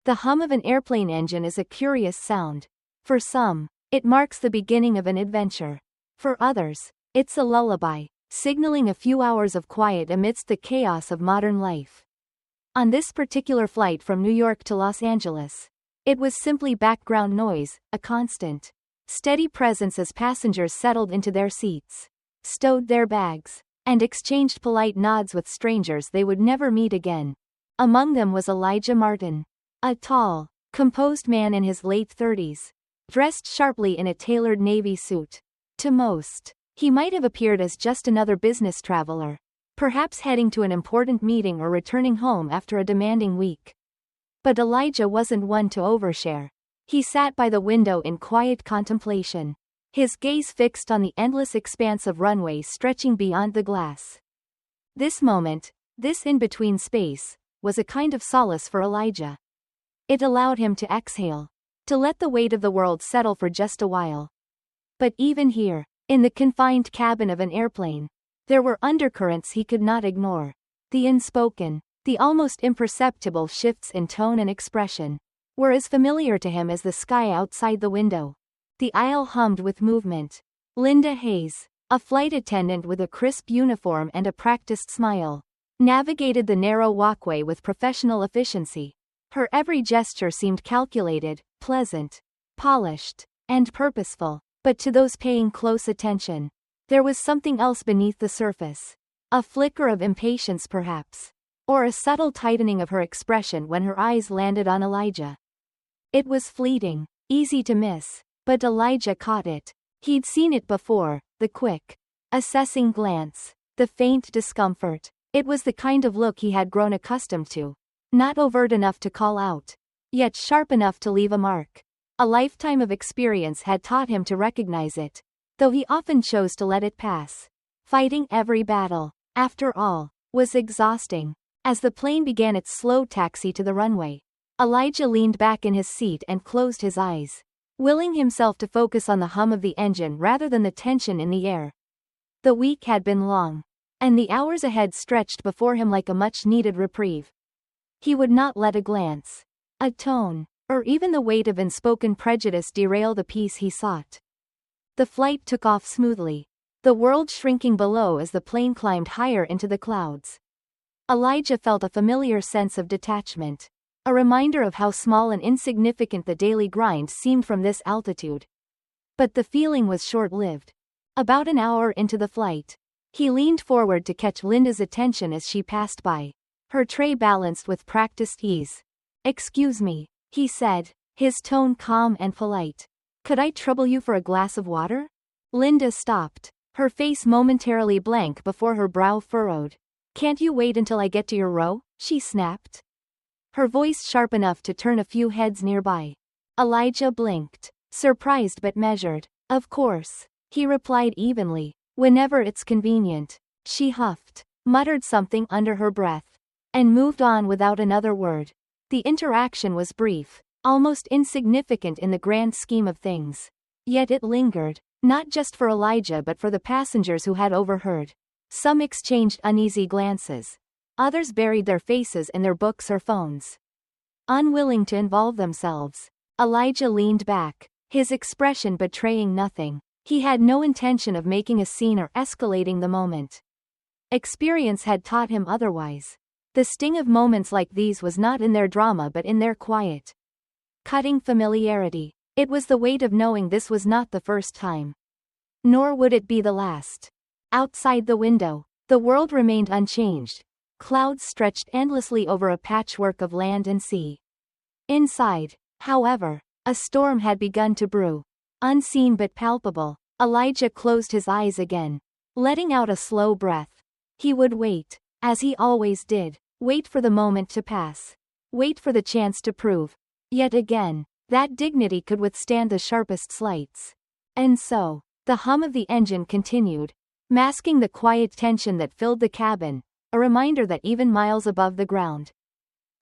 The hum of an airplane engine is a curious sound. For some, it marks the beginning of an adventure. For others, it's a lullaby, signaling a few hours of quiet amidst the chaos of modern life. On this particular flight from New York to Los Angeles, it was simply background noise, a constant, steady presence as passengers settled into their seats, stowed their bags, and exchanged polite nods with strangers they would never meet again. Among them was Elijah Martin, a tall, composed man in his late 30s, dressed sharply in a tailored navy suit. To most, he might have appeared as just another business traveler, perhaps heading to an important meeting or returning home after a demanding week. But Elijah wasn't one to overshare. He sat by the window in quiet contemplation, his gaze fixed on the endless expanse of runway stretching beyond the glass. This moment, this in-between space, was a kind of solace for Elijah. It allowed him to exhale, to let the weight of the world settle for just a while. But even here, in the confined cabin of an airplane, there were undercurrents he could not ignore. The unspoken, the almost imperceptible shifts in tone and expression, were as familiar to him as the sky outside the window. The aisle hummed with movement. Linda Hayes, a flight attendant with a crisp uniform and a practiced smile, navigated the narrow walkway with professional efficiency. Her every gesture seemed calculated, pleasant, polished, and purposeful. But to those paying close attention, there was something else beneath the surface. A flicker of impatience perhaps, or a subtle tightening of her expression when her eyes landed on Elijah. It was fleeting, easy to miss, but Elijah caught it. He'd seen it before, the quick, assessing glance, the faint discomfort. It was the kind of look he had grown accustomed to. Not overt enough to call out, yet sharp enough to leave a mark. A lifetime of experience had taught him to recognize it, though he often chose to let it pass. Fighting every battle, after all, was exhausting. As the plane began its slow taxi to the runway, Elijah leaned back in his seat and closed his eyes, willing himself to focus on the hum of the engine rather than the tension in the air. The week had been long, and the hours ahead stretched before him like a much-needed reprieve. He would not let a glance, a tone, or even the weight of unspoken prejudice derail the peace he sought. The flight took off smoothly, the world shrinking below as the plane climbed higher into the clouds. Elijah felt a familiar sense of detachment, a reminder of how small and insignificant the daily grind seemed from this altitude. But the feeling was short-lived. About an hour into the flight, he leaned forward to catch Linda's attention as she passed by, her tray balanced with practiced ease. "Excuse me," he said, his tone calm and polite. "Could I trouble you for a glass of water?" Linda stopped, her face momentarily blank before her brow furrowed. "Can't you wait until I get to your row?" she snapped, her voice sharp enough to turn a few heads nearby. Elijah blinked, surprised but measured. "Of course," he replied evenly, "whenever it's convenient." She huffed, muttered something under her breath, and moved on without another word. The interaction was brief, almost insignificant in the grand scheme of things. Yet it lingered, not just for Elijah but for the passengers who had overheard. Some exchanged uneasy glances. Others buried their faces in their books or phones. Unwilling to involve themselves, Elijah leaned back, his expression betraying nothing. He had no intention of making a scene or escalating the moment. Experience had taught him otherwise. The sting of moments like these was not in their drama but in their quiet, cutting familiarity. It was the weight of knowing this was not the first time. Nor would it be the last. Outside the window, the world remained unchanged. Clouds stretched endlessly over a patchwork of land and sea. Inside, however, a storm had begun to brew. Unseen but palpable, Elijah closed his eyes again, letting out a slow breath. He would wait, as he always did, wait for the moment to pass. Wait for the chance to prove, yet again, that dignity could withstand the sharpest slights. And so, the hum of the engine continued, masking the quiet tension that filled the cabin, a reminder that even miles above the ground,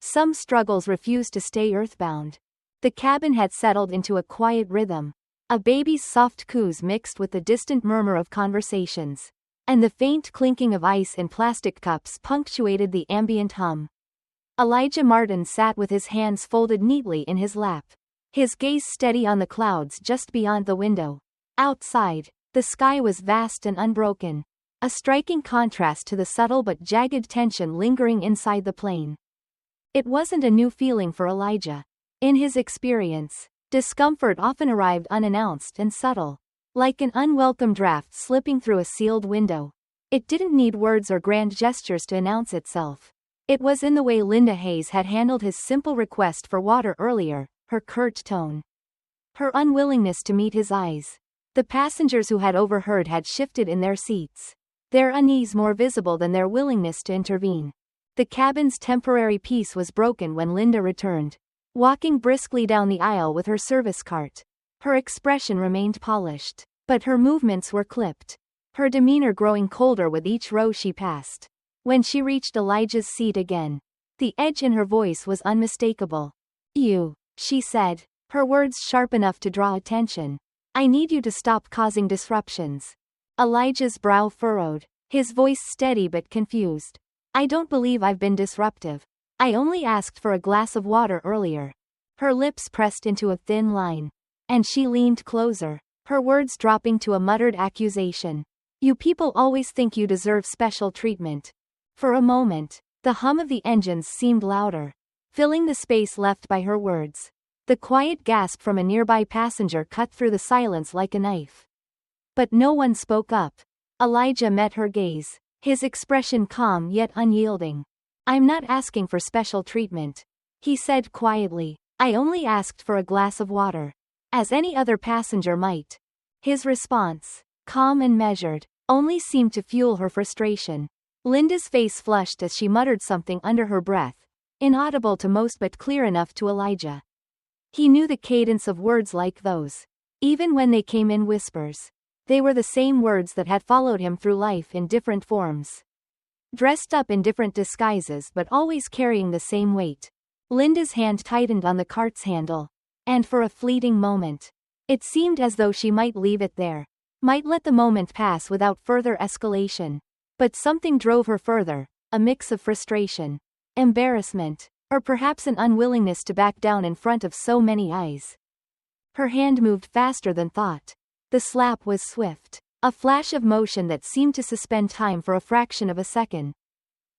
some struggles refused to stay earthbound. The cabin had settled into a quiet rhythm, a baby's soft coos mixed with the distant murmur of conversations, and the faint clinking of ice in plastic cups punctuated the ambient hum. Elijah Martin sat with his hands folded neatly in his lap, his gaze steady on the clouds just beyond the window. Outside, the sky was vast and unbroken, a striking contrast to the subtle but jagged tension lingering inside the plane. It wasn't a new feeling for Elijah. In his experience, discomfort often arrived unannounced and subtle, like an unwelcome draft slipping through a sealed window. It didn't need words or grand gestures to announce itself. It was in the way Linda Hayes had handled his simple request for water earlier, her curt tone, her unwillingness to meet his eyes. The passengers who had overheard had shifted in their seats, their unease more visible than their willingness to intervene. The cabin's temporary peace was broken when Linda returned, walking briskly down the aisle with her service cart. Her expression remained polished, but her movements were clipped, her demeanor growing colder with each row she passed. When she reached Elijah's seat again, the edge in her voice was unmistakable. "You," she said, her words sharp enough to draw attention. "I need you to stop causing disruptions." Elijah's brow furrowed, his voice steady but confused. "I don't believe I've been disruptive. I only asked for a glass of water earlier." Her lips pressed into a thin line, and she leaned closer, her words dropping to a muttered accusation. "You people always think you deserve special treatment." For a moment, the hum of the engines seemed louder, filling the space left by her words. The quiet gasp from a nearby passenger cut through the silence like a knife. But no one spoke up. Elijah met her gaze, his expression calm yet unyielding. "I'm not asking for special treatment," he said quietly. "I only asked for a glass of water, as any other passenger might." His response, calm and measured, only seemed to fuel her frustration. Linda's face flushed as she muttered something under her breath, inaudible to most but clear enough to Elijah. He knew the cadence of words like those, even when they came in whispers. They were the same words that had followed him through life in different forms, dressed up in different disguises but always carrying the same weight. Linda's hand tightened on the cart's handle, and for a fleeting moment, it seemed as though she might leave it there, might let the moment pass without further escalation. But something drove her further, a mix of frustration, embarrassment, or perhaps an unwillingness to back down in front of so many eyes. Her hand moved faster than thought. The slap was swift, a flash of motion that seemed to suspend time for a fraction of a second.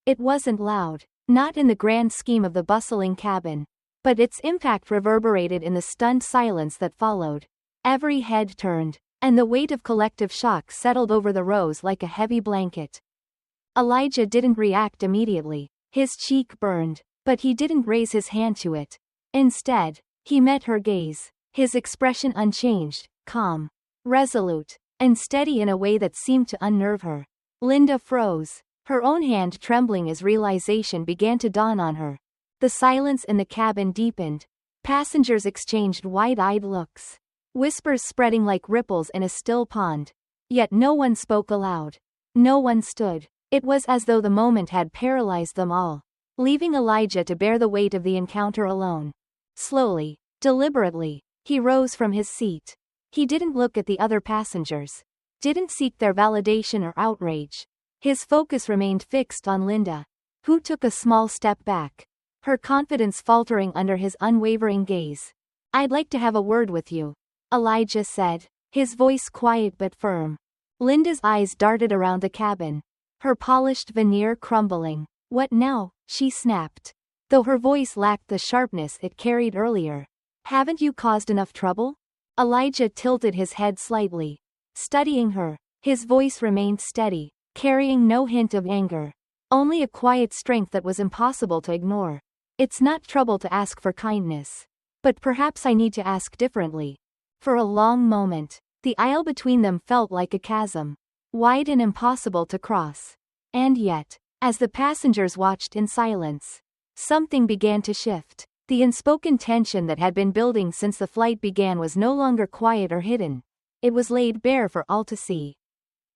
It wasn't loud, not in the grand scheme of the bustling cabin, but its impact reverberated in the stunned silence that followed. Every head turned, and the weight of collective shock settled over the rows like a heavy blanket. Elijah didn't react immediately. His cheek burned, but he didn't raise his hand to it. Instead, he met her gaze, his expression unchanged, calm, resolute, and steady in a way that seemed to unnerve her. Linda froze, her own hand trembling as realization began to dawn on her. The silence in the cabin deepened. Passengers exchanged wide-eyed looks, whispers spreading like ripples in a still pond. Yet no one spoke aloud. No one stood. It was as though the moment had paralyzed them all, leaving Elijah to bear the weight of the encounter alone. Slowly, deliberately, he rose from his seat. He didn't look at the other passengers, didn't seek their validation or outrage. His focus remained fixed on Linda, who took a small step back, her confidence faltering under his unwavering gaze. "I'd like to have a word with you," Elijah said, his voice quiet but firm. Linda's eyes darted around the cabin, her polished veneer crumbling. "What now?" she snapped, though her voice lacked the sharpness it carried earlier. "Haven't you caused enough trouble?" Elijah tilted his head slightly, studying her. His voice remained steady, carrying no hint of anger, only a quiet strength that was impossible to ignore. "It's not trouble to ask for kindness. But perhaps I need to ask differently." For a long moment, the aisle between them felt like a chasm, wide and impossible to cross. And yet, as the passengers watched in silence, something began to shift. The unspoken tension that had been building since the flight began was no longer quiet or hidden. It was laid bare for all to see,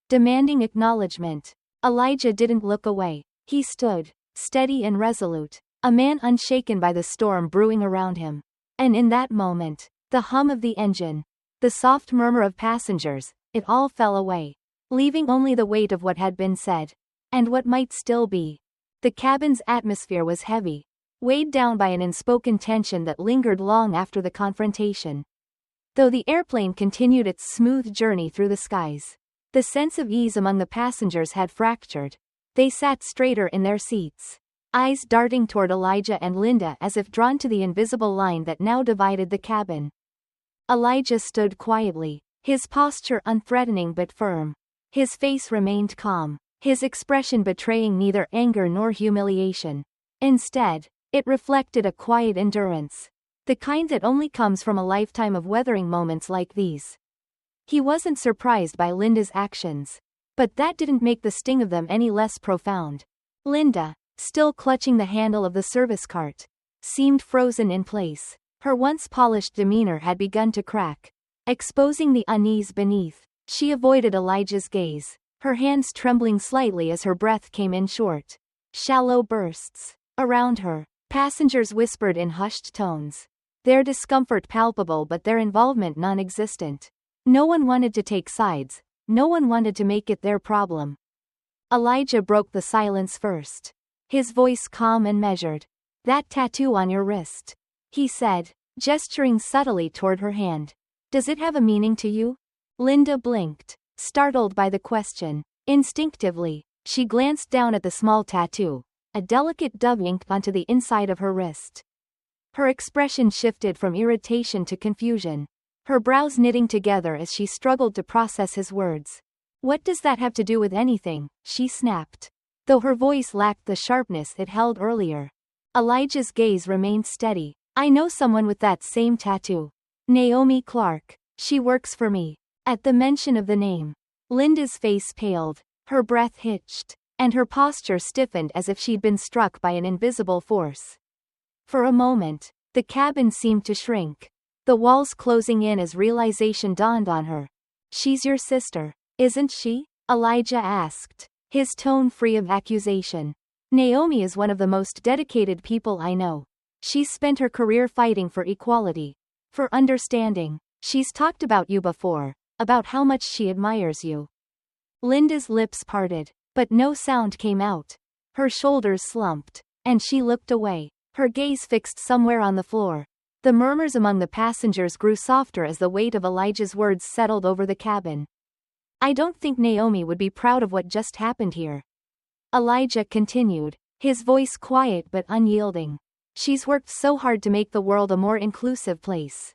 demanding acknowledgement. Elijah didn't look away. He stood, steady and resolute, a man unshaken by the storm brewing around him. And in that moment, the hum of the engine, the soft murmur of passengers, it all fell away, leaving only the weight of what had been said, and what might still be. The cabin's atmosphere was heavy, weighed down by an unspoken tension that lingered long after the confrontation. Though the airplane continued its smooth journey through the skies, the sense of ease among the passengers had fractured. They sat straighter in their seats, eyes darting toward Elijah and Linda as if drawn to the invisible line that now divided the cabin. Elijah stood quietly, his posture unthreatening but firm. His face remained calm, his expression betraying neither anger nor humiliation. Instead, it reflected a quiet endurance, the kind that only comes from a lifetime of weathering moments like these. He wasn't surprised by Linda's actions, but that didn't make the sting of them any less profound. Linda, still clutching the handle of the service cart, seemed frozen in place. Her once polished demeanor had begun to crack, exposing the unease beneath. She avoided Elijah's gaze, her hands trembling slightly as her breath came in short, shallow bursts. Around her, passengers whispered in hushed tones, their discomfort palpable but their involvement non-existent. No one wanted to take sides, no one wanted to make it their problem. Elijah broke the silence first, his voice calm and measured. "That tattoo on your wrist," he said, gesturing subtly toward her hand. "Does it have a meaning to you?" Linda blinked, startled by the question. Instinctively, she glanced down at the small tattoo, a delicate dove inked onto the inside of her wrist. Her expression shifted from irritation to confusion, her brows knitting together as she struggled to process his words. "What does that have to do with anything?" she snapped, though her voice lacked the sharpness it held earlier. Elijah's gaze remained steady. "I know someone with that same tattoo. Naomi Clark. She works for me." At the mention of the name, Linda's face paled, her breath hitched, and her posture stiffened as if she'd been struck by an invisible force. For a moment, the cabin seemed to shrink, the walls closing in as realization dawned on her. "She's your sister, isn't she?" Elijah asked, his tone free of accusation. "Naomi is one of the most dedicated people I know. She's spent her career fighting for equality, for understanding. She's talked about you before, about how much she admires you." Linda's lips parted, but no sound came out. Her shoulders slumped, and she looked away, her gaze fixed somewhere on the floor. The murmurs among the passengers grew softer as the weight of Elijah's words settled over the cabin. "I don't think Naomi would be proud of what just happened here," Elijah continued, his voice quiet but unyielding. "She's worked so hard to make the world a more inclusive place,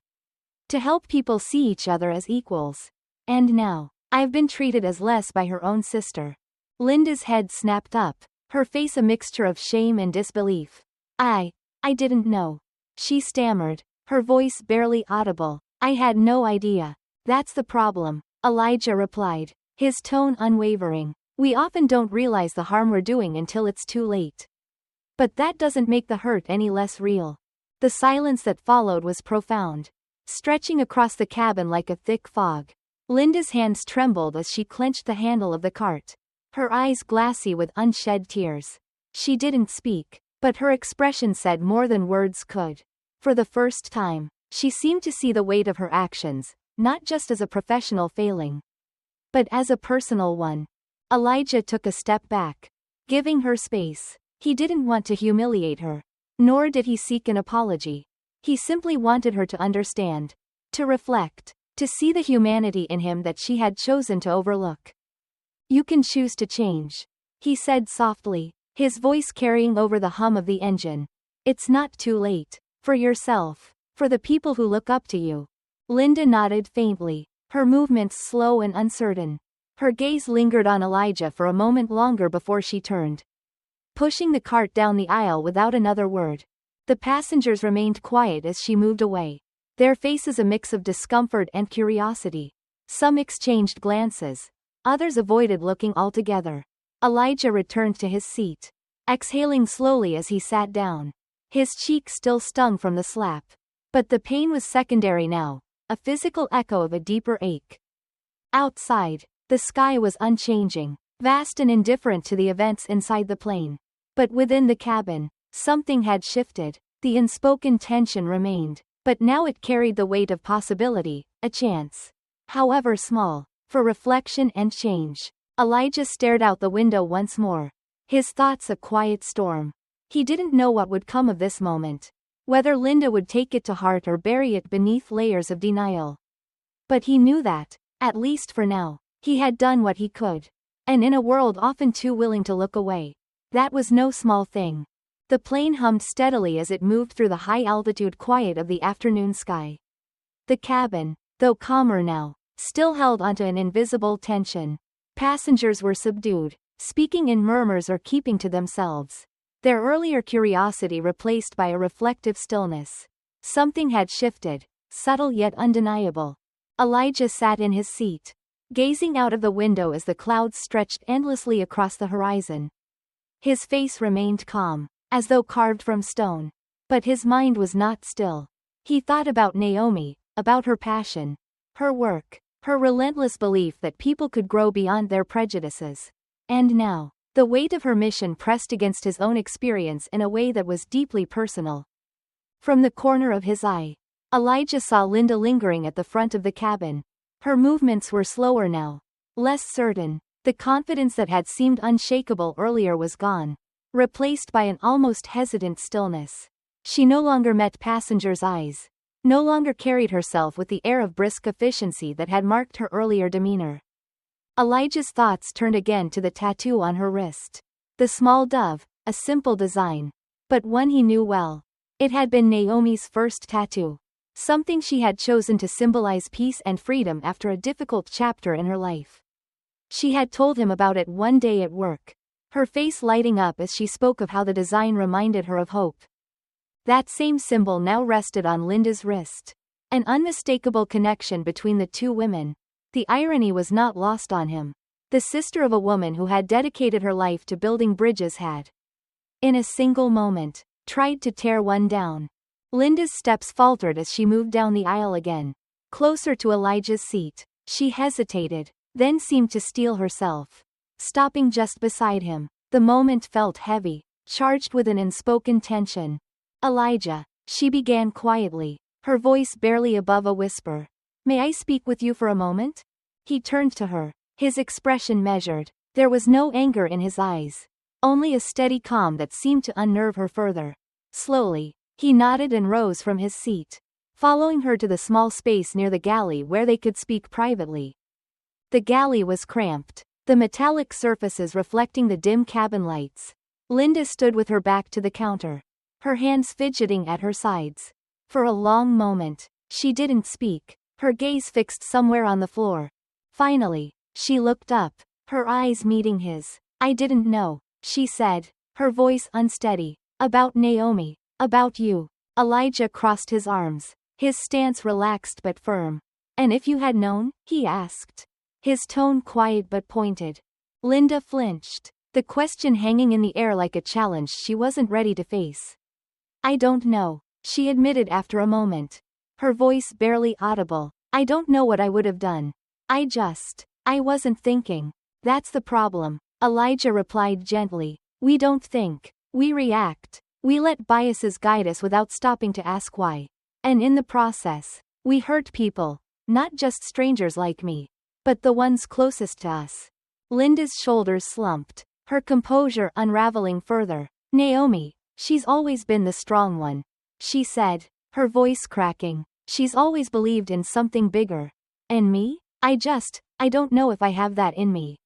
to help people see each other as equals. And now, I've been treated as less by her own sister." Linda's head snapped up, her face a mixture of shame and disbelief. I didn't know," she stammered, her voice barely audible. "I had no idea." "That's the problem," Elijah replied, his tone unwavering. "We often don't realize the harm we're doing until it's too late. But that doesn't make the hurt any less real." The silence that followed was profound, stretching across the cabin like a thick fog. Linda's hands trembled as she clenched the handle of the cart, her eyes glassy with unshed tears. She didn't speak, but her expression said more than words could. For the first time, she seemed to see the weight of her actions, not just as a professional failing, but as a personal one. Elijah took a step back, giving her space. He didn't want to humiliate her, nor did he seek an apology. He simply wanted her to understand, to reflect, to see the humanity in him that she had chosen to overlook. "You can choose to change," he said softly, his voice carrying over the hum of the engine. "It's not too late. For yourself, for the people who look up to you." Linda nodded faintly, her movements slow and uncertain. Her gaze lingered on Elijah for a moment longer before she turned, pushing the cart down the aisle without another word. The passengers remained quiet as she moved away, their faces a mix of discomfort and curiosity. Some exchanged glances, others avoided looking altogether. Elijah returned to his seat, exhaling slowly as he sat down. His cheek still stung from the slap, but the pain was secondary now, a physical echo of a deeper ache. Outside, the sky was unchanging, vast and indifferent to the events inside the plane. But within the cabin, something had shifted. The unspoken tension remained, but now it carried the weight of possibility, a chance, however small, for reflection and change. Elijah stared out the window once more, his thoughts a quiet storm. He didn't know what would come of this moment. Whether Linda would take it to heart or bury it beneath layers of denial. But he knew that, at least for now, he had done what he could. And in a world often too willing to look away, that was no small thing. The plane hummed steadily as it moved through the high-altitude quiet of the afternoon sky. The cabin, though calmer now, still held onto an invisible tension. Passengers were subdued, speaking in murmurs or keeping to themselves. Their earlier curiosity replaced by a reflective stillness. Something had shifted, subtle yet undeniable. Elijah sat in his seat, gazing out of the window as the clouds stretched endlessly across the horizon. His face remained calm, as though carved from stone. But his mind was not still. He thought about Naomi, about her passion, her work, her relentless belief that people could grow beyond their prejudices. And now, the weight of her mission pressed against his own experience in a way that was deeply personal. From the corner of his eye, Elijah saw Linda lingering at the front of the cabin. Her movements were slower now, less certain. The confidence that had seemed unshakable earlier was gone, replaced by an almost hesitant stillness. She no longer met passengers' eyes, no longer carried herself with the air of brisk efficiency that had marked her earlier demeanor. Elijah's thoughts turned again to the tattoo on her wrist. The small dove, a simple design, but one he knew well. It had been Naomi's first tattoo, something she had chosen to symbolize peace and freedom after a difficult chapter in her life. She had told him about it one day at work, her face lighting up as she spoke of how the design reminded her of hope. That same symbol now rested on Linda's wrist. An unmistakable connection between the two women. The irony was not lost on him. The sister of a woman who had dedicated her life to building bridges had, in a single moment, tried to tear one down. Linda's steps faltered as she moved down the aisle again, closer to Elijah's seat. She hesitated, then seemed to steel herself, stopping just beside him. The moment felt heavy, charged with an unspoken tension. Elijah, she began quietly, her voice barely above a whisper. May I speak with you for a moment? He turned to her, his expression measured. There was no anger in his eyes, only a steady calm that seemed to unnerve her further. Slowly, he nodded and rose from his seat, following her to the small space near the galley where they could speak privately. The galley was cramped, the metallic surfaces reflecting the dim cabin lights. Linda stood with her back to the counter, her hands fidgeting at her sides. For a long moment, she didn't speak, her gaze fixed somewhere on the floor. Finally, she looked up, her eyes meeting his. I didn't know, she said, her voice unsteady. About Naomi, about you. Elijah crossed his arms, his stance relaxed but firm. And if you had known? He asked, his tone quiet but pointed. Linda flinched, the question hanging in the air like a challenge she wasn't ready to face. I don't know, she admitted after a moment, her voice barely audible. I don't know what I would have done. I wasn't thinking. That's the problem, Elijah replied gently. We don't think, we react. We let biases guide us without stopping to ask why. And in the process, we hurt people, not just strangers like me, but the ones closest to us. Linda's shoulders slumped, her composure unraveling further. Naomi, she's always been the strong one, she said, her voice cracking. She's always believed in something bigger. And me? I don't know if I have that in me.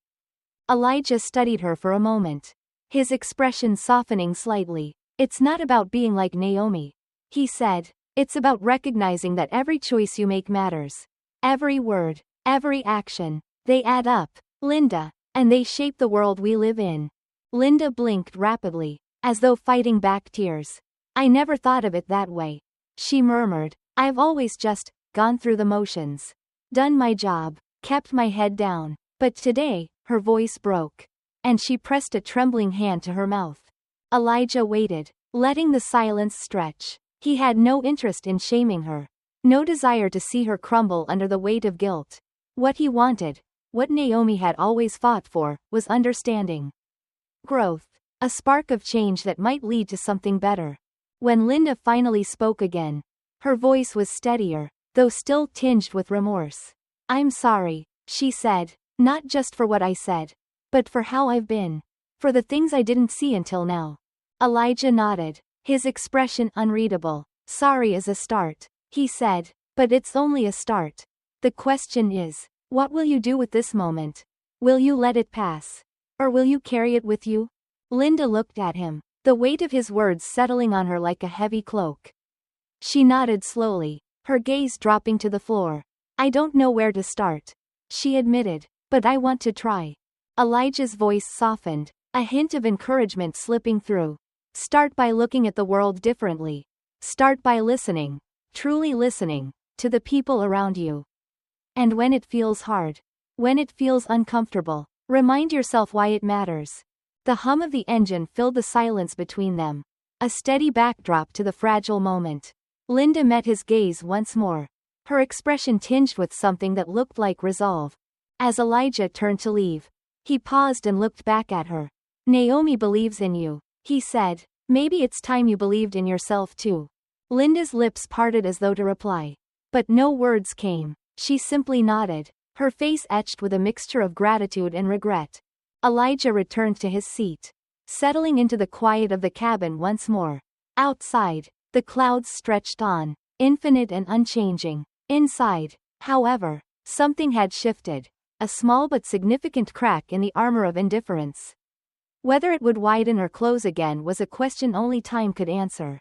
Elijah studied her for a moment, his expression softening slightly. It's not about being like Naomi, he said. It's about recognizing that every choice you make matters. Every word, every action, they add up, Linda, and they shape the world we live in. Linda blinked rapidly, as though fighting back tears. I never thought of it that way, she murmured. I've always just gone through the motions. Done my job, kept my head down. But today, her voice broke, and she pressed a trembling hand to her mouth. Elijah waited, letting the silence stretch. He had no interest in shaming her, no desire to see her crumble under the weight of guilt. What he wanted, what Naomi had always fought for, was understanding. Growth, a spark of change that might lead to something better. When Linda finally spoke again, her voice was steadier, though still tinged with remorse. I'm sorry, she said, not just for what I said, but for how I've been. For the things I didn't see until now. Elijah nodded, his expression unreadable. Sorry is a start, he said, but it's only a start. The question is, what will you do with this moment? Will you let it pass? Or will you carry it with you? Linda looked at him, the weight of his words settling on her like a heavy cloak. She nodded slowly, her gaze dropping to the floor. I don't know where to start, she admitted, but I want to try. Elijah's voice softened, a hint of encouragement slipping through. Start by looking at the world differently. Start by listening, truly listening, to the people around you. And when it feels hard, when it feels uncomfortable, remind yourself why it matters. The hum of the engine filled the silence between them, a steady backdrop to the fragile moment. Linda met his gaze once more, her expression tinged with something that looked like resolve. As Elijah turned to leave, he paused and looked back at her. Naomi believes in you, he said. Maybe it's time you believed in yourself too. Linda's lips parted as though to reply. But no words came. She simply nodded, her face etched with a mixture of gratitude and regret. Elijah returned to his seat, settling into the quiet of the cabin once more. Outside, the clouds stretched on, infinite and unchanging. Inside, however, something had shifted, a small but significant crack in the armor of indifference. Whether it would widen or close again was a question only time could answer.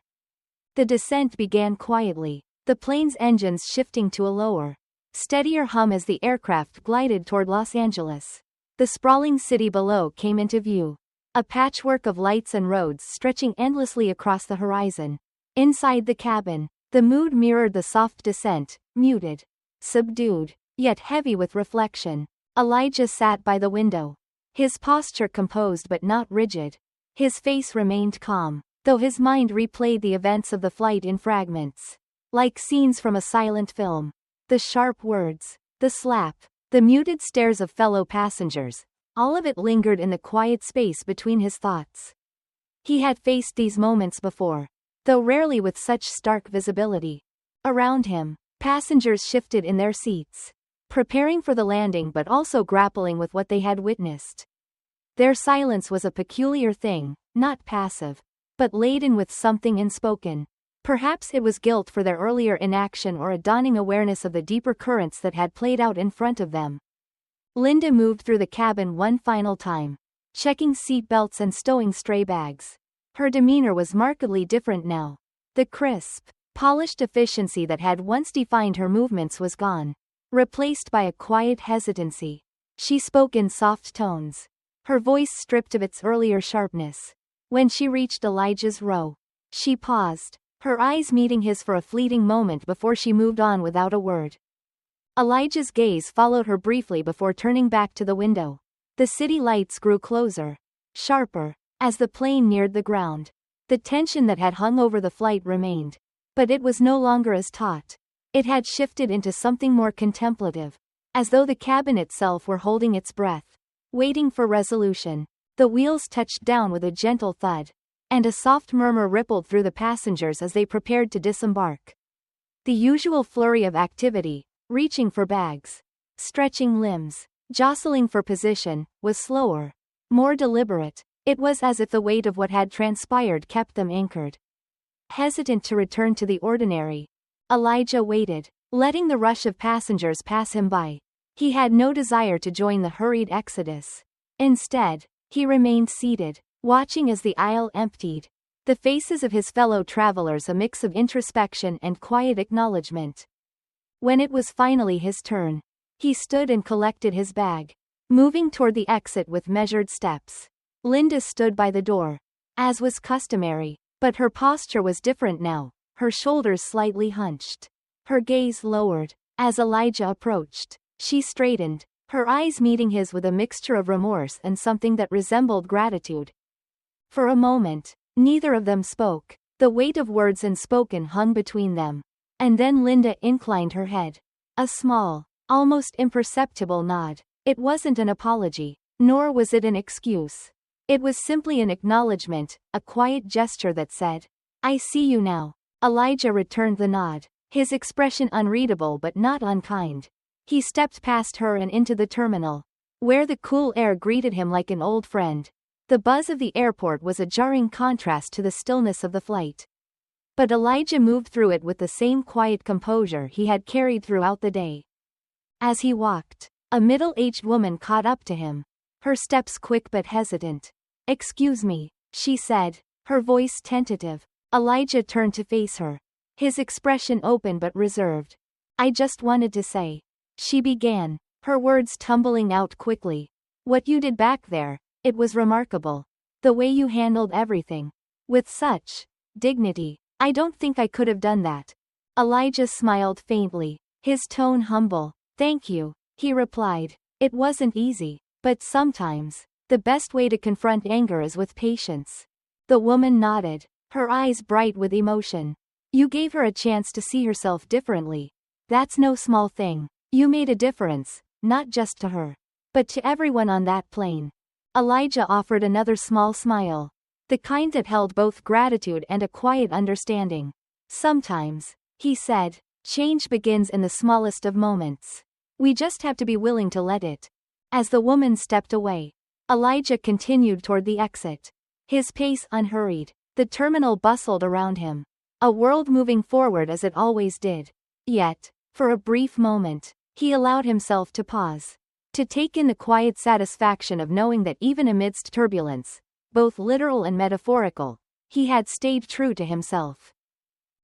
The descent began quietly, the plane's engines shifting to a lower, steadier hum as the aircraft glided toward Los Angeles. The sprawling city below came into view, a patchwork of lights and roads stretching endlessly across the horizon. Inside the cabin, the mood mirrored the soft descent, muted, subdued, yet heavy with reflection. Elijah sat by the window, his posture composed but not rigid. His face remained calm, though his mind replayed the events of the flight in fragments, like scenes from a silent film. The sharp words, the slap, the muted stares of fellow passengers, all of it lingered in the quiet space between his thoughts. He had faced these moments before, though rarely with such stark visibility. Around him, passengers shifted in their seats, preparing for the landing but also grappling with what they had witnessed. Their silence was a peculiar thing, not passive, but laden with something unspoken. Perhaps it was guilt for their earlier inaction or a dawning awareness of the deeper currents that had played out in front of them. Linda moved through the cabin one final time, checking seat belts and stowing stray bags. Her demeanor was markedly different now. The crisp, polished efficiency that had once defined her movements was gone, replaced by a quiet hesitancy. She spoke in soft tones, her voice stripped of its earlier sharpness. When she reached Elijah's row, she paused, her eyes meeting his for a fleeting moment before she moved on without a word. Elijah's gaze followed her briefly before turning back to the window. The city lights grew closer, sharper, as the plane neared the ground. The tension that had hung over the flight remained, but it was no longer as taut. It had shifted into something more contemplative, as though the cabin itself were holding its breath, waiting for resolution. The wheels touched down with a gentle thud, and a soft murmur rippled through the passengers as they prepared to disembark. The usual flurry of activity, reaching for bags, stretching limbs, jostling for position, was slower, more deliberate. It was as if the weight of what had transpired kept them anchored. Hesitant to return to the ordinary, Elijah waited, letting the rush of passengers pass him by. He had no desire to join the hurried exodus. Instead, he remained seated, watching as the aisle emptied, the faces of his fellow travelers a mix of introspection and quiet acknowledgement. When it was finally his turn, he stood and collected his bag, moving toward the exit with measured steps. Linda stood by the door, as was customary, but her posture was different now, her shoulders slightly hunched, her gaze lowered. As Elijah approached, she straightened, her eyes meeting his with a mixture of remorse and something that resembled gratitude. For a moment, neither of them spoke. The weight of words unspoken hung between them. And then Linda inclined her head. A small, almost imperceptible nod. It wasn't an apology, nor was it an excuse. It was simply an acknowledgement, a quiet gesture that said, "I see you now." Elijah returned the nod, his expression unreadable but not unkind. He stepped past her and into the terminal, where the cool air greeted him like an old friend. The buzz of the airport was a jarring contrast to the stillness of the flight. But Elijah moved through it with the same quiet composure he had carried throughout the day. As he walked, a middle-aged woman caught up to him, her steps quick but hesitant. "Excuse me," she said, her voice tentative. Elijah turned to face her, his expression open but reserved. "I just wanted to say," she began, her words tumbling out quickly. "What you did back there, it was remarkable. The way you handled everything. With such dignity. I don't think I could have done that." Elijah smiled faintly, his tone humble. "Thank you," he replied. "It wasn't easy, but sometimes, the best way to confront anger is with patience." The woman nodded, her eyes bright with emotion. "You gave her a chance to see herself differently. That's no small thing. You made a difference, not just to her, but to everyone on that plane." Elijah offered another small smile, the kind that held both gratitude and a quiet understanding. "Sometimes," he said, "change begins in the smallest of moments. We just have to be willing to let it." As the woman stepped away, Elijah continued toward the exit, his pace unhurried. The terminal bustled around him, a world moving forward as it always did. Yet, for a brief moment, he allowed himself to pause, to take in the quiet satisfaction of knowing that even amidst turbulence, both literal and metaphorical, he had stayed true to himself.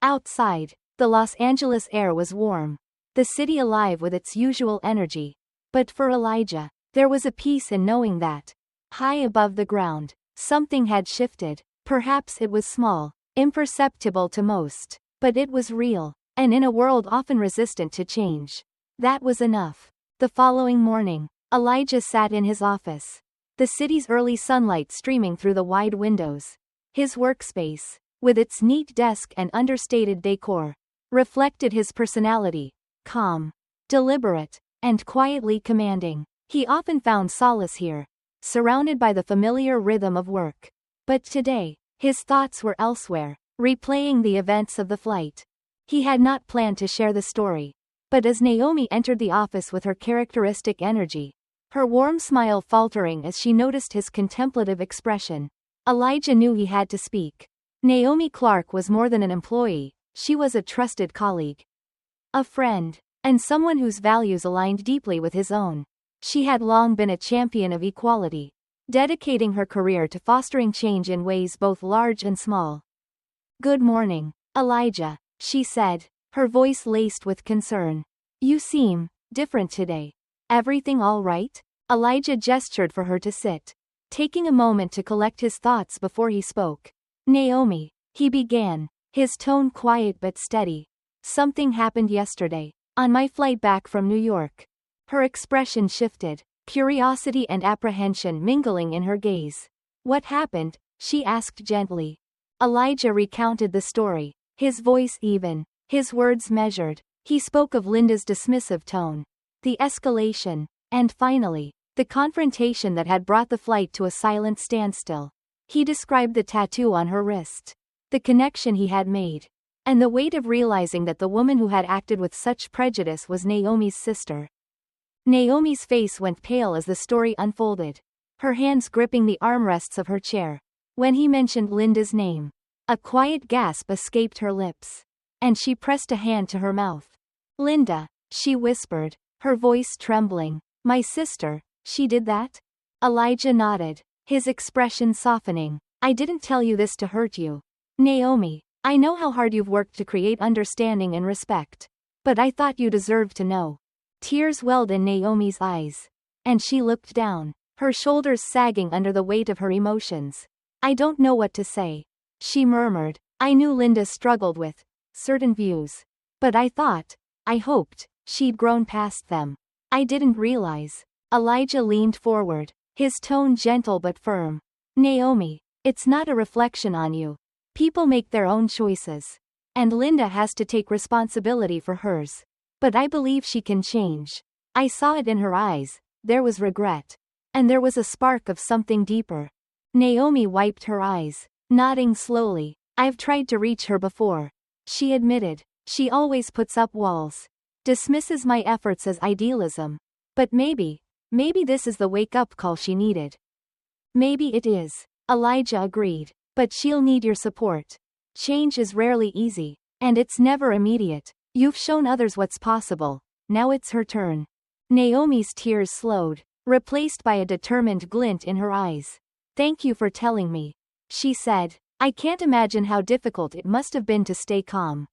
Outside, the Los Angeles air was warm, the city alive with its usual energy. But for Elijah, there was a peace in knowing that, high above the ground, something had shifted. Perhaps it was small, imperceptible to most, but it was real, and in a world often resistant to change, that was enough. The following morning, Elijah sat in his office, the city's early sunlight streaming through the wide windows. His workspace, with its neat desk and understated decor, reflected his personality, calm, deliberate, and quietly commanding. He often found solace here, surrounded by the familiar rhythm of work. But today, his thoughts were elsewhere, replaying the events of the flight. He had not planned to share the story. But as Naomi entered the office with her characteristic energy, her warm smile faltering as she noticed his contemplative expression, Elijah knew he had to speak. Naomi Clark was more than an employee, she was a trusted colleague, a friend, and someone whose values aligned deeply with his own. She had long been a champion of equality, dedicating her career to fostering change in ways both large and small. "Good morning, Elijah," she said, her voice laced with concern. "You seem different today. Everything all right?" Elijah gestured for her to sit, taking a moment to collect his thoughts before he spoke. "Naomi," he began, his tone quiet but steady. "Something happened yesterday, on my flight back from New York." Her expression shifted, curiosity and apprehension mingling in her gaze. "What happened?" she asked gently. Elijah recounted the story, his voice even, his words measured. He spoke of Linda's dismissive tone, the escalation, and finally, the confrontation that had brought the flight to a silent standstill. He described the tattoo on her wrist, the connection he had made, and the weight of realizing that the woman who had acted with such prejudice was Naomi's sister. Naomi's face went pale as the story unfolded, her hands gripping the armrests of her chair. When he mentioned Linda's name, a quiet gasp escaped her lips, and she pressed a hand to her mouth. "Linda," she whispered, her voice trembling. "My sister, she did that?" Elijah nodded, his expression softening. "I didn't tell you this to hurt you, Naomi. I know how hard you've worked to create understanding and respect. But I thought you deserved to know." Tears welled in Naomi's eyes, and she looked down, her shoulders sagging under the weight of her emotions. "I don't know what to say," she murmured. "I knew Linda struggled with certain views. But I hoped, she'd grown past them. I didn't realize." Elijah leaned forward, his tone gentle but firm. "Naomi, it's not a reflection on you. People make their own choices. And Linda has to take responsibility for hers. But I believe she can change." I saw it in her eyes, there was regret. And there was a spark of something deeper. Naomi wiped her eyes, nodding slowly. "I've tried to reach her before," she admitted. "She always puts up walls, dismisses my efforts as idealism. But maybe this is the wake-up call she needed." Maybe it is, Elijah agreed. But she'll need your support. Change is rarely easy. And it's never immediate. You've shown others what's possible. Now it's her turn. Naomi's tears slowed, replaced by a determined glint in her eyes. Thank you for telling me, she said. I can't imagine how difficult it must have been to stay calm.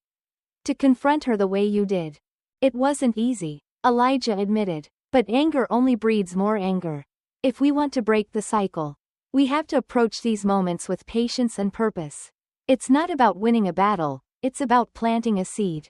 To confront her the way you did. It wasn't easy, Elijah admitted. But anger only breeds more anger. If we want to break the cycle, we have to approach these moments with patience and purpose. It's not about winning a battle, it's about planting a seed.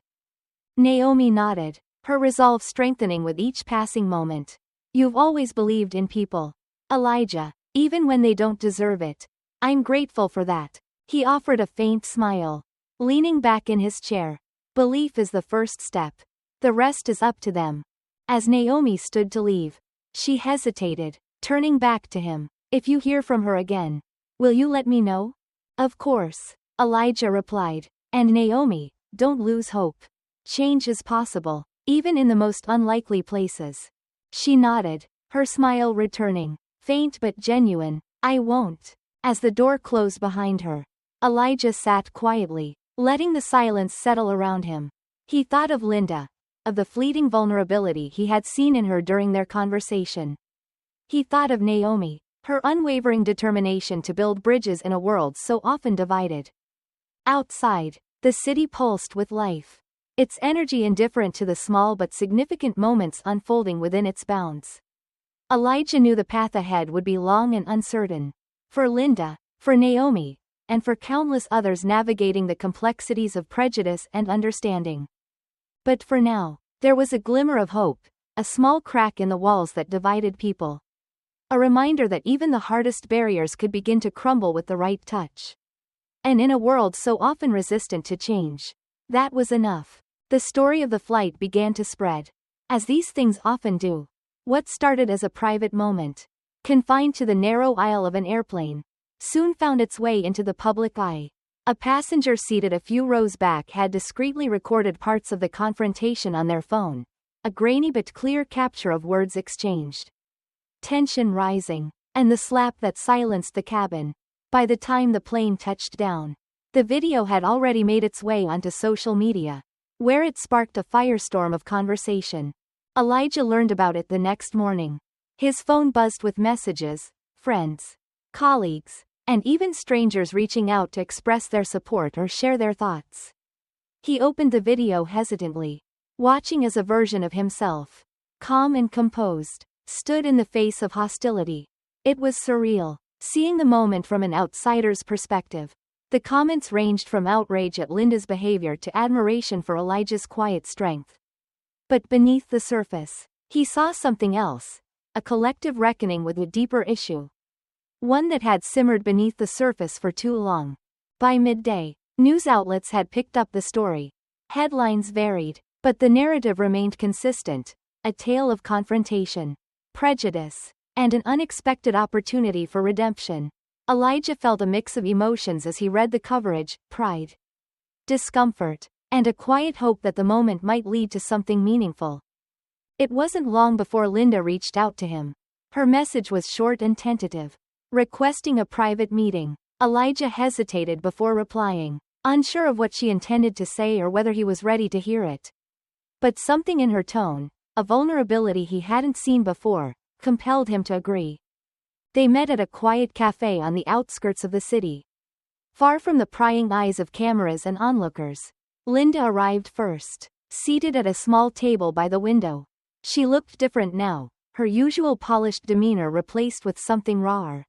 Naomi nodded, her resolve strengthening with each passing moment. You've always believed in people, Elijah, even when they don't deserve it. I'm grateful for that. He offered a faint smile, leaning back in his chair. Belief is the first step. The rest is up to them. As Naomi stood to leave, she hesitated, turning back to him. If you hear from her again, will you let me know? Of course, Elijah replied. And Naomi, don't lose hope. Change is possible, even in the most unlikely places. She nodded, her smile returning, faint but genuine. I won't. As the door closed behind her, Elijah sat quietly, letting the silence settle around him. He thought of Linda, of the fleeting vulnerability he had seen in her during their conversation. He thought of Naomi, her unwavering determination to build bridges in a world so often divided. Outside, the city pulsed with life, its energy indifferent to the small but significant moments unfolding within its bounds. Elijah knew the path ahead would be long and uncertain. For Linda, for Naomi, and for countless others navigating the complexities of prejudice and understanding. But for now, there was a glimmer of hope, a small crack in the walls that divided people. A reminder that even the hardest barriers could begin to crumble with the right touch. And in a world so often resistant to change, that was enough. The story of the flight began to spread. As these things often do. What started as a private moment, confined to the narrow aisle of an airplane, soon found its way into the public eye. A passenger seated a few rows back had discreetly recorded parts of the confrontation on their phone, a grainy but clear capture of words exchanged. Tension rising, and the slap that silenced the cabin. By the time the plane touched down, the video had already made its way onto social media, where it sparked a firestorm of conversation. Elijah learned about it the next morning. His phone buzzed with messages, friends, colleagues, and even strangers reaching out to express their support or share their thoughts. He opened the video hesitantly, watching as a version of himself, calm and composed, stood in the face of hostility. It was surreal, seeing the moment from an outsider's perspective. The comments ranged from outrage at Linda's behavior to admiration for Elijah's quiet strength. But beneath the surface, he saw something else, a collective reckoning with a deeper issue. One that had simmered beneath the surface for too long. By midday, news outlets had picked up the story. Headlines varied, but the narrative remained consistent, a tale of confrontation, prejudice, and an unexpected opportunity for redemption. Elijah felt a mix of emotions as he read the coverage, pride, discomfort, and a quiet hope that the moment might lead to something meaningful. It wasn't long before Linda reached out to him. Her message was short and tentative, requesting a private meeting. Elijah hesitated before replying, unsure of what she intended to say or whether he was ready to hear it. But something in her tone, a vulnerability he hadn't seen before, compelled him to agree. They met at a quiet cafe on the outskirts of the city. Far from the prying eyes of cameras and onlookers, Linda arrived first, seated at a small table by the window. She looked different now, her usual polished demeanor replaced with something rawer,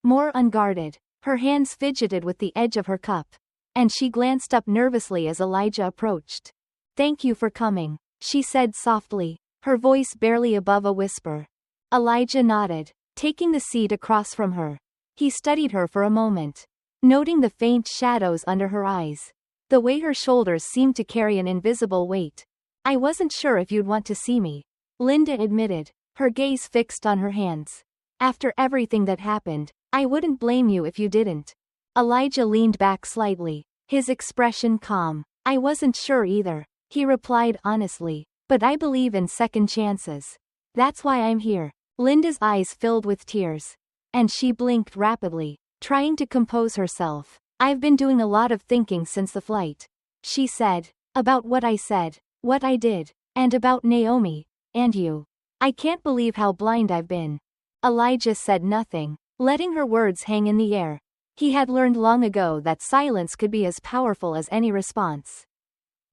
more unguarded. Her hands fidgeted with the edge of her cup, and she glanced up nervously as Elijah approached. "Thank you for coming," she said softly, her voice barely above a whisper. Elijah nodded, taking the seat across from her. He studied her for a moment, noting the faint shadows under her eyes, the way her shoulders seemed to carry an invisible weight. "I wasn't sure if you'd want to see me," Linda admitted, her gaze fixed on her hands. "After everything that happened, I wouldn't blame you if you didn't." Elijah leaned back slightly, his expression calm. "I wasn't sure either," he replied honestly, "but I believe in second chances. That's why I'm here." Linda's eyes filled with tears. and she blinked rapidly, trying to compose herself. I've been doing a lot of thinking since the flight, she said. About what I said, what I did, and about Naomi, and you. I can't believe how blind I've been. Elijah said nothing, letting her words hang in the air. He had learned long ago that silence could be as powerful as any response.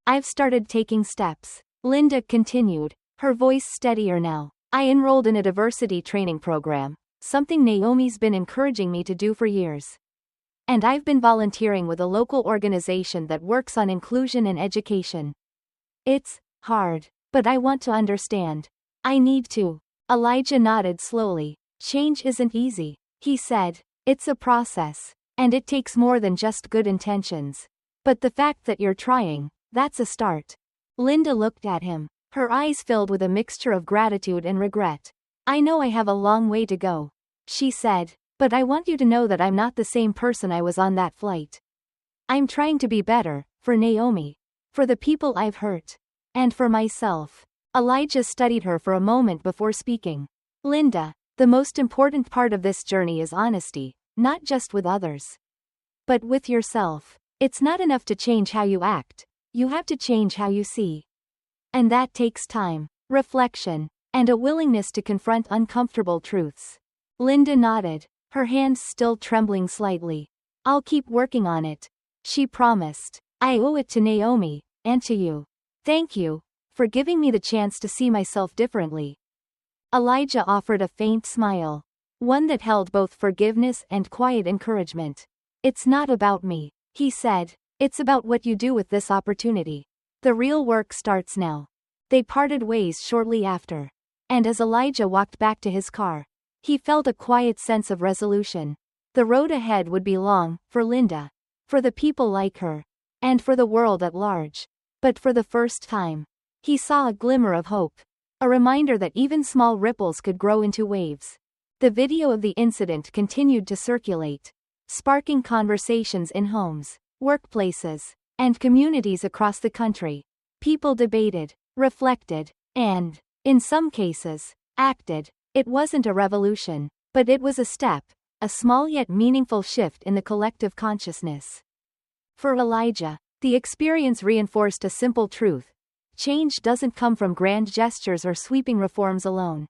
I've started taking steps, Linda continued, her voice steadier now. I enrolled in a diversity training program, something Naomi's been encouraging me to do for years. And I've been volunteering with a local organization that works on inclusion and education. It's hard, but I want to understand. I need to. Elijah nodded slowly. Change isn't easy, he said. It's a process, and it takes more than just good intentions. But the fact that you're trying, that's a start. Linda looked at him, her eyes filled with a mixture of gratitude and regret. I know I have a long way to go, she said, but I want you to know that I'm not the same person I was on that flight. I'm trying to be better, for Naomi, for the people I've hurt, and for myself. Elijah studied her for a moment before speaking. Linda, the most important part of this journey is honesty, not just with others, but with yourself. It's not enough to change how you act, you have to change how you see. And that takes time, reflection, and a willingness to confront uncomfortable truths. Linda nodded, her hands still trembling slightly. I'll keep working on it, she promised. I owe it to Naomi, and to you. Thank you, for giving me the chance to see myself differently. Elijah offered a faint smile, one that held both forgiveness and quiet encouragement. It's not about me, he said. It's about what you do with this opportunity. The real work starts now. They parted ways shortly after. And as Elijah walked back to his car, he felt a quiet sense of resolution. The road ahead would be long, for Linda, for the people like her, and for the world at large. But for the first time, he saw a glimmer of hope. A reminder that even small ripples could grow into waves. The video of the incident continued to circulate, sparking conversations in homes, workplaces, and communities across the country. People debated, reflected, and, in some cases, acted. It wasn't a revolution, but it was a step, a small yet meaningful shift in the collective consciousness. For Elijah, the experience reinforced a simple truth. Change doesn't come from grand gestures or sweeping reforms alone.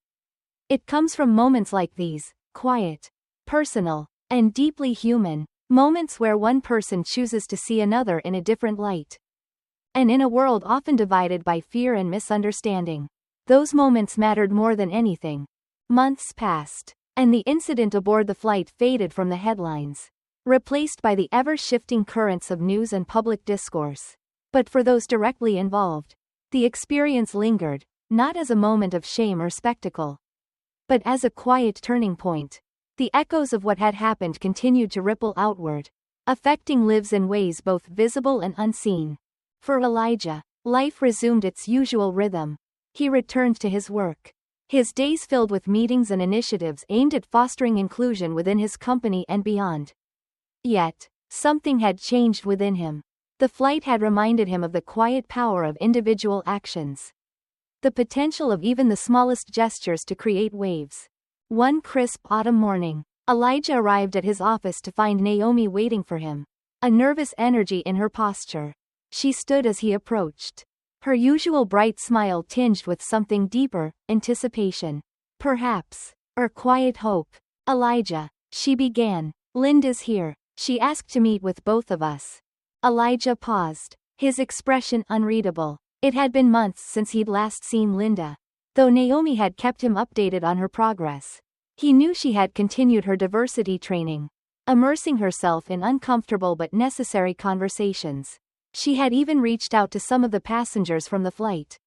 It comes from moments like these, quiet, personal, and deeply human, moments where one person chooses to see another in a different light. And in a world often divided by fear and misunderstanding, those moments mattered more than anything. Months passed, and the incident aboard the flight faded from the headlines, replaced by the ever-shifting currents of news and public discourse. But for those directly involved, the experience lingered, not as a moment of shame or spectacle, but as a quiet turning point. The echoes of what had happened continued to ripple outward, affecting lives in ways both visible and unseen. For Elijah, life resumed its usual rhythm. He returned to his work, his days filled with meetings and initiatives aimed at fostering inclusion within his company and beyond. Yet, something had changed within him. The flight had reminded him of the quiet power of individual actions, the potential of even the smallest gestures to create waves. One crisp autumn morning, Elijah arrived at his office to find Naomi waiting for him, a nervous energy in her posture. She stood as he approached, her usual bright smile tinged with something deeper, anticipation, perhaps, or quiet hope. Elijah, she began, Linda's here. She asked to meet with both of us. Elijah paused, his expression unreadable. It had been months since he'd last seen Linda. Though Naomi had kept him updated on her progress, he knew she had continued her diversity training, immersing herself in uncomfortable but necessary conversations. She had even reached out to some of the passengers from the flight,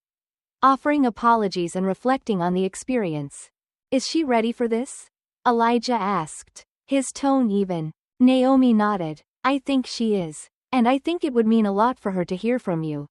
offering apologies and reflecting on the experience. Is she ready for this? Elijah asked, his tone even. Naomi nodded. I think she is, and I think it would mean a lot for her to hear from you.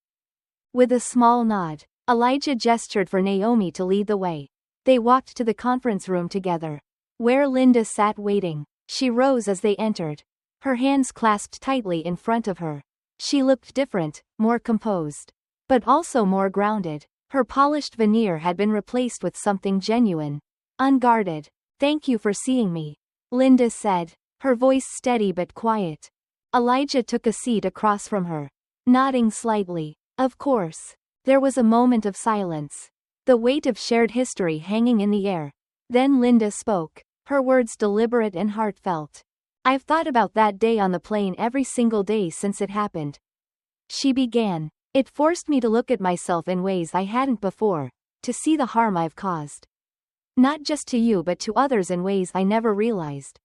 With a small nod, Elijah gestured for Naomi to lead the way. They walked to the conference room together, where Linda sat waiting. She rose as they entered, her hands clasped tightly in front of her. She looked different, more composed, but also more grounded. Her polished veneer had been replaced with something genuine, unguarded. Thank you for seeing me, Linda said, her voice steady but quiet. Elijah took a seat across from her, nodding slightly. Of course. There was a moment of silence, the weight of shared history hanging in the air. Then Linda spoke, her words deliberate and heartfelt. I've thought about that day on the plane every single day since it happened. She began. It forced me to look at myself in ways I hadn't before, to see the harm I've caused. Not just to you but to others in ways I never realized.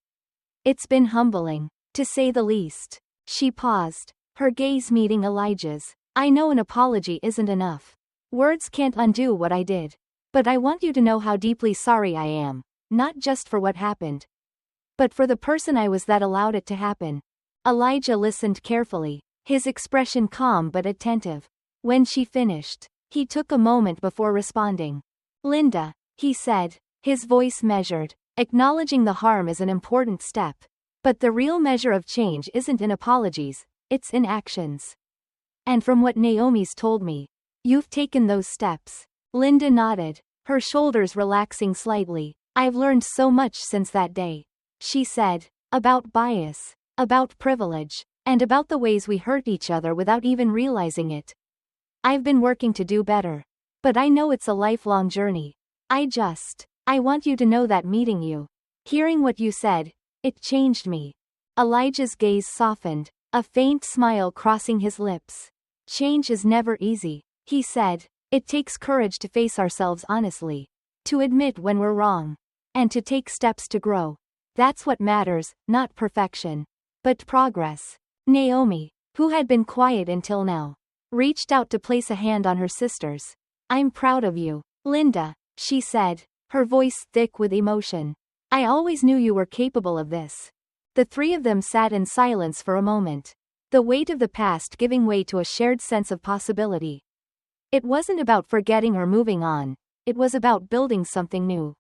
It's been humbling, to say the least. She paused, her gaze meeting Elijah's. I know an apology isn't enough. Words can't undo what I did. But I want you to know how deeply sorry I am, not just for what happened, but for the person I was that allowed it to happen. Elijah listened carefully, his expression calm but attentive. When she finished, he took a moment before responding. Linda, he said, his voice measured, acknowledging the harm is an important step. But the real measure of change isn't in apologies, it's in actions. And from what Naomi's told me, you've taken those steps. Linda nodded, her shoulders relaxing slightly. I've learned so much since that day. She said, about bias, about privilege, and about the ways we hurt each other without even realizing it. I've been working to do better. But I know it's a lifelong journey. I want you to know that meeting you, hearing what you said, it changed me. Elijah's gaze softened, a faint smile crossing his lips. Change is never easy, he said. It takes courage to face ourselves honestly, to admit when we're wrong, and to take steps to grow. That's what matters, not perfection, but progress. Naomi, who had been quiet until now, reached out to place a hand on her sister's. I'm proud of you, Linda, she said, her voice thick with emotion. I always knew you were capable of this. The three of them sat in silence for a moment, the weight of the past giving way to a shared sense of possibility. It wasn't about forgetting or moving on, it was about building something new.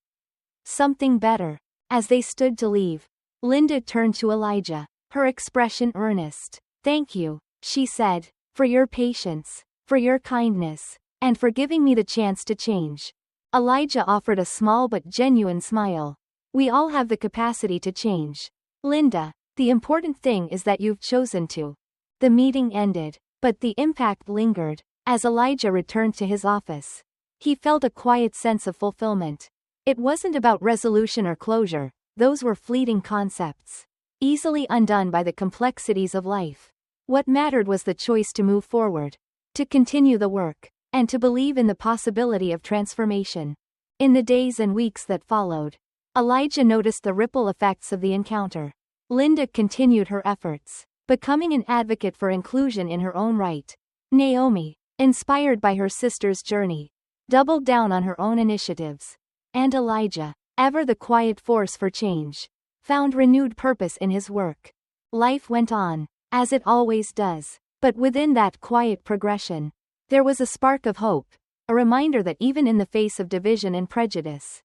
Something better. As they stood to leave, Linda turned to Elijah, her expression earnest. Thank you, she said, for your patience, for your kindness, and for giving me the chance to change. Elijah offered a small but genuine smile. We all have the capacity to change. Linda, the important thing is that you've chosen to. The meeting ended, but the impact lingered. As Elijah returned to his office, he felt a quiet sense of fulfillment. It wasn't about resolution or closure, those were fleeting concepts, easily undone by the complexities of life. What mattered was the choice to move forward, to continue the work, and to believe in the possibility of transformation. In the days and weeks that followed, Elijah noticed the ripple effects of the encounter. Linda continued her efforts, becoming an advocate for inclusion in her own right. Naomi, inspired by her sister's journey, doubled down on her own initiatives. And Elijah, ever the quiet force for change, found renewed purpose in his work. Life went on, as it always does, but within that quiet progression, there was a spark of hope, a reminder that even in the face of division and prejudice,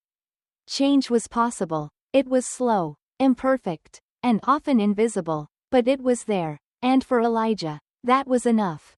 change was possible. It was slow, imperfect, and often invisible, but it was there, and for Elijah, that was enough.